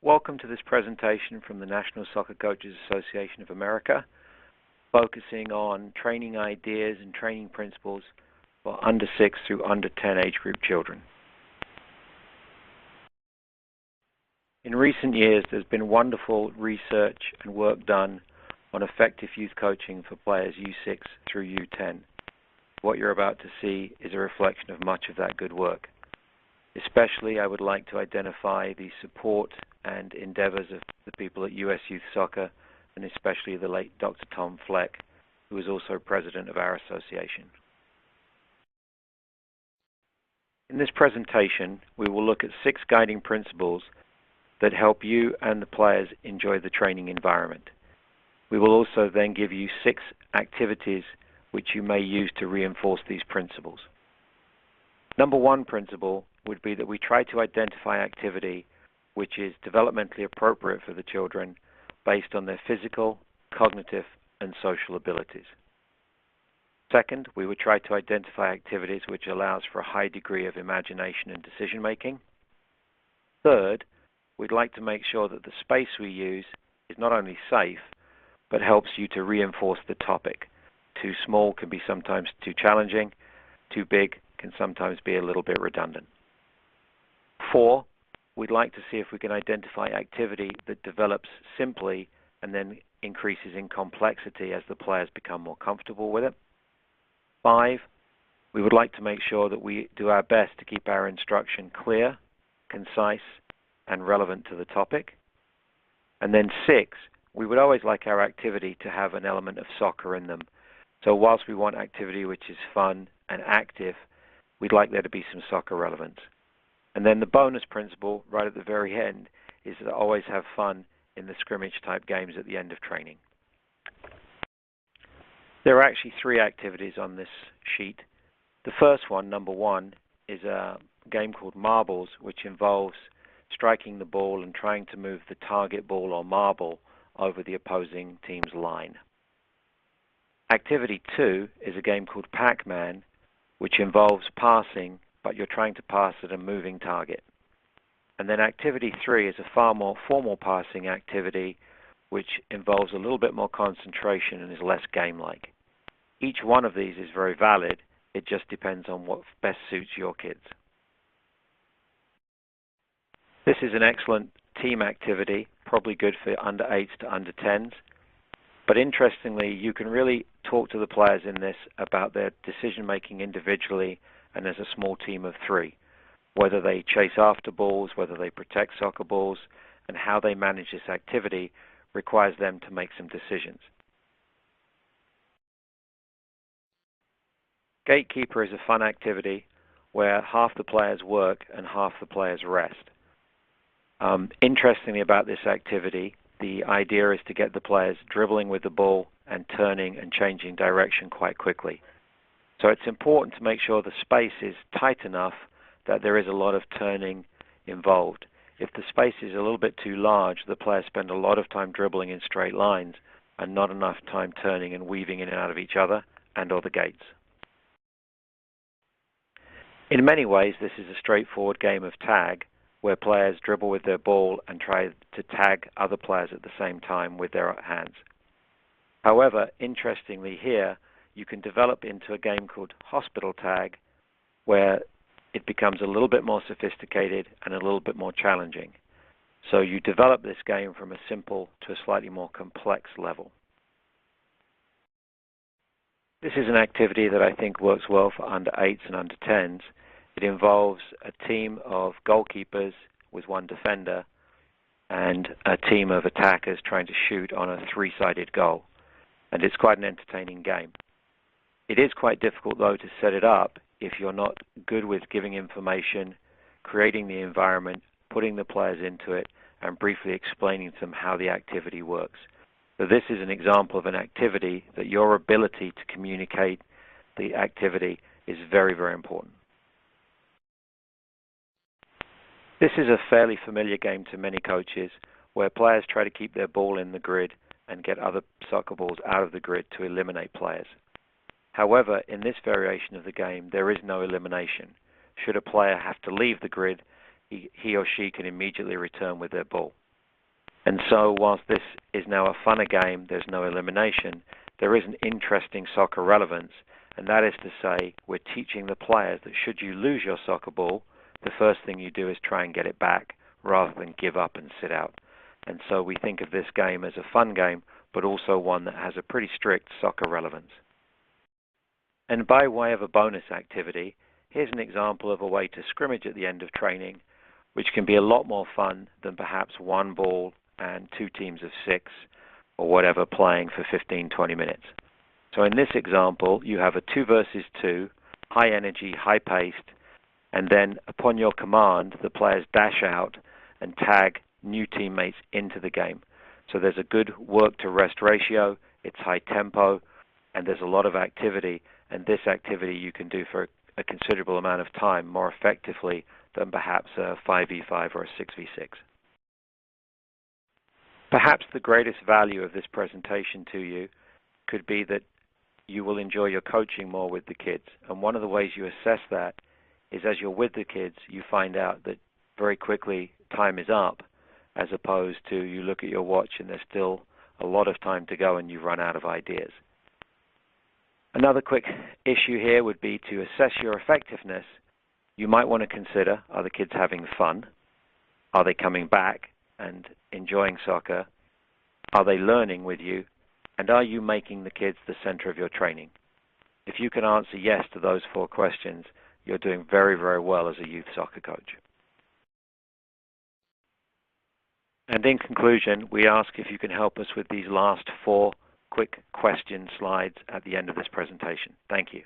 Welcome to this presentation from the National Soccer Coaches Association of America, focusing on training ideas and training principles for under 6 through under 10 age group children. In recent years, there's been wonderful research and work done on effective youth coaching for players U6 through U10. What you're about to see is a reflection of much of that good work. Especially, I would like to identify the support and endeavors of the people at US Youth Soccer, and especially the late Dr. Tom Fleck, who is also president of our association. In this presentation, we will look at 6 guiding principles that help you and the players enjoy the training environment. We will also then give you 6 activities which you may use to reinforce these principles. Number 1 principle would be that we try to identify activity which is developmentally appropriate for the children based on their physical, cognitive, and social abilities. Second, we would try to identify activities which allows for a high degree of imagination and decision making. Third, we'd like to make sure that the space we use is not only safe, but helps you to reinforce the topic. Too small can be sometimes too challenging, too big can sometimes be a little bit redundant. 4, we'd like to see if we can identify activity that develops simply and then increases in complexity as the players become more comfortable with it. 5, we would like to make sure that we do our best to keep our instruction clear, concise, and relevant to the topic. And then 6, we would always like our activity to have an element of soccer in them. So whilst we want activity which is fun and active, we'd like there to be some soccer relevance. And then the bonus principle right at the very end is to always have fun in the scrimmage type games at the end of training. There are actually 3 activities on this sheet. The first one, number 1, is a game called Marbles, which involves striking the ball and trying to move the target ball or marble over the opposing team's line. Activity 2 is a game called Pac-Man, which involves passing, but you're trying to pass at a moving target. And then activity 3 is a far more formal passing activity, which involves a little bit more concentration and is less game-like. Each one of these is very valid. It just depends on what best suits your kids. This is an excellent team activity, probably good for under 8s to under 10s. But interestingly, you can really talk to the players in this about their decision-making individually and as a small team of 3, whether they chase after balls, whether they protect soccer balls, and how they manage this activity requires them to make some decisions. Gatekeeper is a fun activity where half the players work and half the players rest. Interestingly about this activity, the idea is to get the players dribbling with the ball and turning and changing direction quite quickly. So it's important to make sure the space is tight enough that there is a lot of turning involved. If the space is a little bit too large, the players spend a lot of time dribbling in straight lines and not enough time turning and weaving in and out of each other and or the gates. In many ways, this is a straightforward game of tag, where players dribble with their ball and try to tag other players at the same time with their hands. However, interestingly here, you can develop into a game called hospital tag, where it becomes a little bit more sophisticated and a little bit more challenging. So you develop this game from a simple to a slightly more complex level. This is an activity that I think works well for under 8s and under 10s. It involves a team of goalkeepers with 1 defender and a team of attackers trying to shoot on a 3-sided goal. And it's quite an entertaining game. It is quite difficult, though, to set it up if you're not good with giving information, creating the environment, putting the players into it, and briefly explaining to them how the activity works. So this is an example of an activity that your ability to communicate the activity is very, very important. This is a fairly familiar game to many coaches, where players try to keep their ball in the grid and get other soccer balls out of the grid to eliminate players. However, in this variation of the game, there is no elimination. Should a player have to leave the grid, he or she can immediately return with their ball. And so whilst this is now a funner game, there's no elimination, there is an interesting soccer relevance, and that is to say we're teaching the players that should you lose your soccer ball, the first thing you do is try and get it back rather than give up and sit out. And so we think of this game as a fun game, but also one that has a pretty strict soccer relevance. And by way of a bonus activity, here's an example of a way to scrimmage at the end of training, which can be a lot more fun than perhaps one ball and two teams of 6 or whatever playing for 15-20 minutes. So in this example, you have a 2 versus 2, high energy, high paced, and then upon your command, the players dash out and tag new teammates into the game. So there's a good work to rest ratio, it's high tempo, and there's a lot of activity, and this activity you can do for a considerable amount of time more effectively than perhaps a 5v5 or a 6v6. Perhaps the greatest value of this presentation to you could be that you will enjoy your coaching more with the kids. And one of the ways you assess that is as you're with the kids, you find out that very quickly time is up, as opposed to you look at your watch and there's still a lot of time to go and you've run out of ideas. Another quick issue here would be to assess your effectiveness. You might want to consider, are the kids having fun? Are they coming back and enjoying soccer? Are they learning with you? And are you making the kids the center of your training? If you can answer yes to those 4 questions, you're doing very, very well as a youth soccer coach. And in conclusion, we ask if you can help us with these last 4 quick question slides at the end of this presentation. Thank you.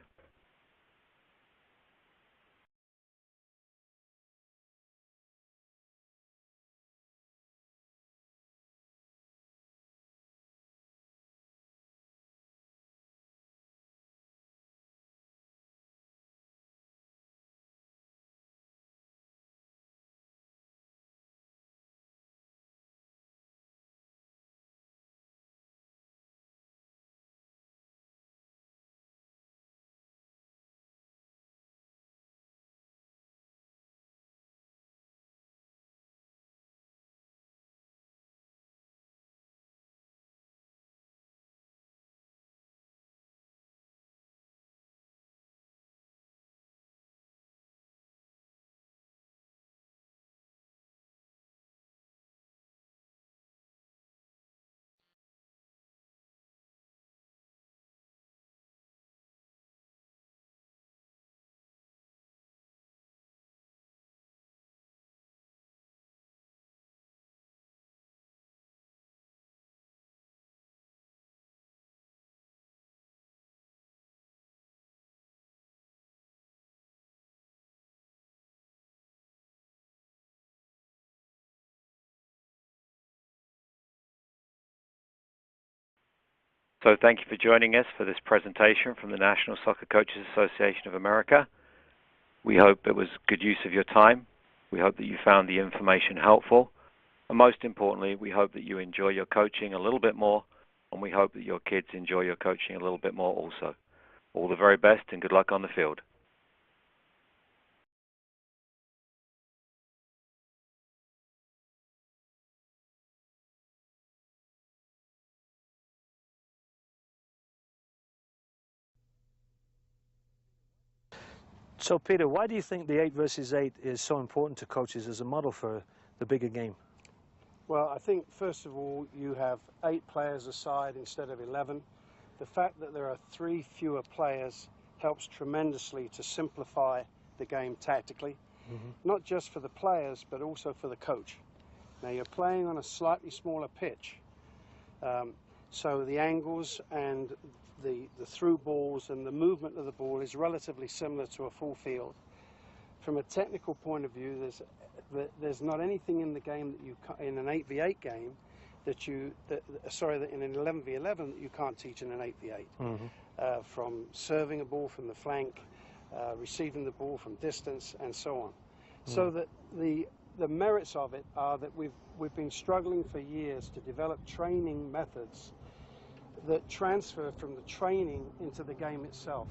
So thank you for joining us for this presentation from the National Soccer Coaches Association of America. We hope it was good use of your time. We hope that you found the information helpful. And most importantly, we hope that you enjoy your coaching a little bit more, and we hope that your kids enjoy your coaching a little bit more also. All the very best and good luck on the field. So Peter, why do you think the 8 versus 8 is so important to coaches as a model for the bigger game? Well, I think first of all you have 8 players a side instead of 11. The fact that there are 3 fewer players helps tremendously to simplify the game tactically, not just for the players but also for the coach. Now you're playing on a slightly smaller pitch, so the angles and the through balls and the movement of the ball is relatively similar to a full field. From a technical point of view, there's not anything in the game that you in an 8v8 game that in an 11v11 that you can't teach in an 8v8. From serving a ball from the flank, receiving the ball from distance, and so on. So that the merits of it are that we've been struggling for years to develop training methods that transfer from the training into the game itself.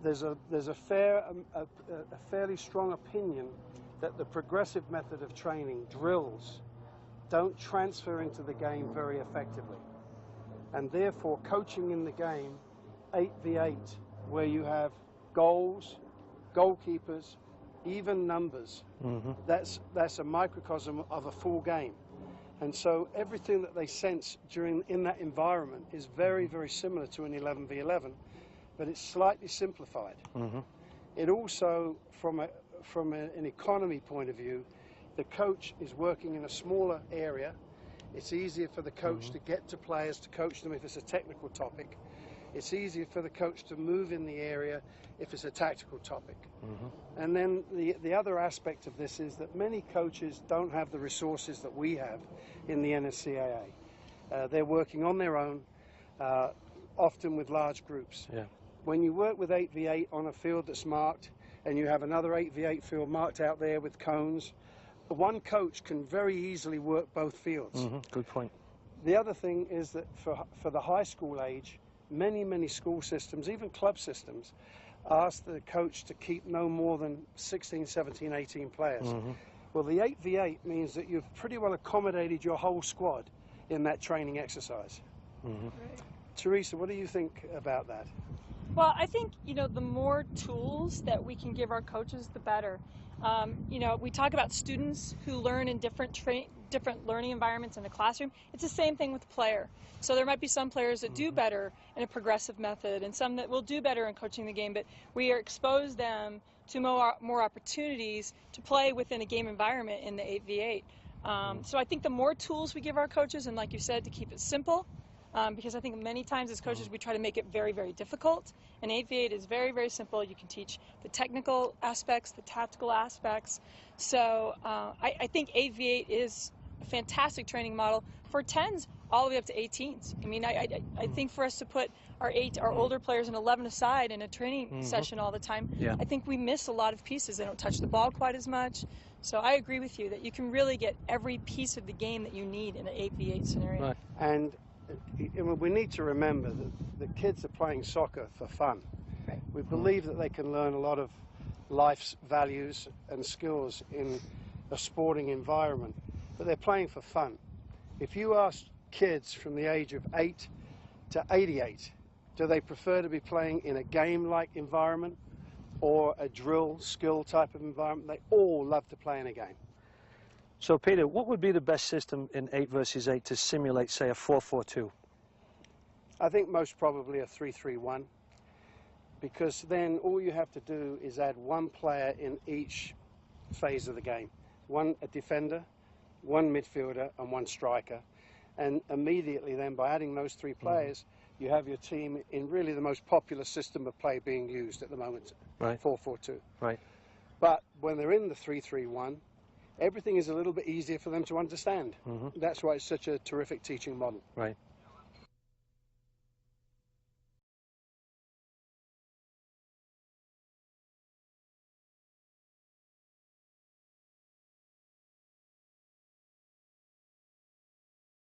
There's a fairly strong opinion that the progressive method of training, drills, don't transfer into the game very effectively. And therefore, coaching in the game 8v8, where you have goals, goalkeepers, even numbers, that's a microcosm of a full game. And so everything that they sense in that environment is very, very similar to an 11v11, but it's slightly simplified. It also, from an economy point of view, the coach is working in a smaller area. It's easier for the coach to get to players, to coach them if it's a technical topic. It's easier for the coach to move in the area if it's a tactical topic. And then the other aspect of this is that many coaches don't have the resources that we have in the NSCAA. They're working on their own, often with large groups. When you work with 8v8 on a field that's marked, and you have another 8v8 field marked out there with cones, one coach can very easily work both fields. Good point. The other thing is that for the high school age, many school systems, even club systems, ask the coach to keep no more than 16, 17, 18 players. Well, the 8v8 means that you've pretty well accommodated your whole squad in that training exercise. Teresa, what do you think about that? Well, I think, the more tools that we can give our coaches, the better. We talk about students who learn in different learning environments in the classroom. It's the same thing with the player. So there might be some players that do better in a progressive method and some that will do better in coaching the game, but we expose them to more opportunities to play within a game environment in the 8v8. So I think the more tools we give our coaches, and like you said, to keep it simple, because I think many times as coaches we try to make it very, very difficult. And 8v8 is very, very simple. You can teach the technical aspects, the tactical aspects. So I think 8v8 is a fantastic training model for 10s all the way up to 18s. I mean, I think for us to put our older players in 11 aside in a training session all the time, I think we miss a lot of pieces. They don't touch the ball quite as much. So I agree with you that you can really get every piece of the game that you need in an 8v8 scenario. Right. And we need to remember that the kids are playing soccer for fun. We believe that they can learn a lot of life's values and skills in a sporting environment, but they're playing for fun. If you ask kids from the age of 8 to 88, do they prefer to be playing in a game-like environment or a drill skill type of environment? They all love to play in a game. So Peter, what would be the best system in 8 versus 8 to simulate, say, a 4-4-2? I think most probably a 3-3-1, because then all you have to do is add one player in each phase of the game. A defender, one midfielder, and one striker. And immediately then, by adding those three players, you have your team in really the most popular system of play being used at the moment, 4-4-2. Right. But when they're in the 3-3-1, everything is a little bit easier for them to understand. That's why it's such a terrific teaching model. Right.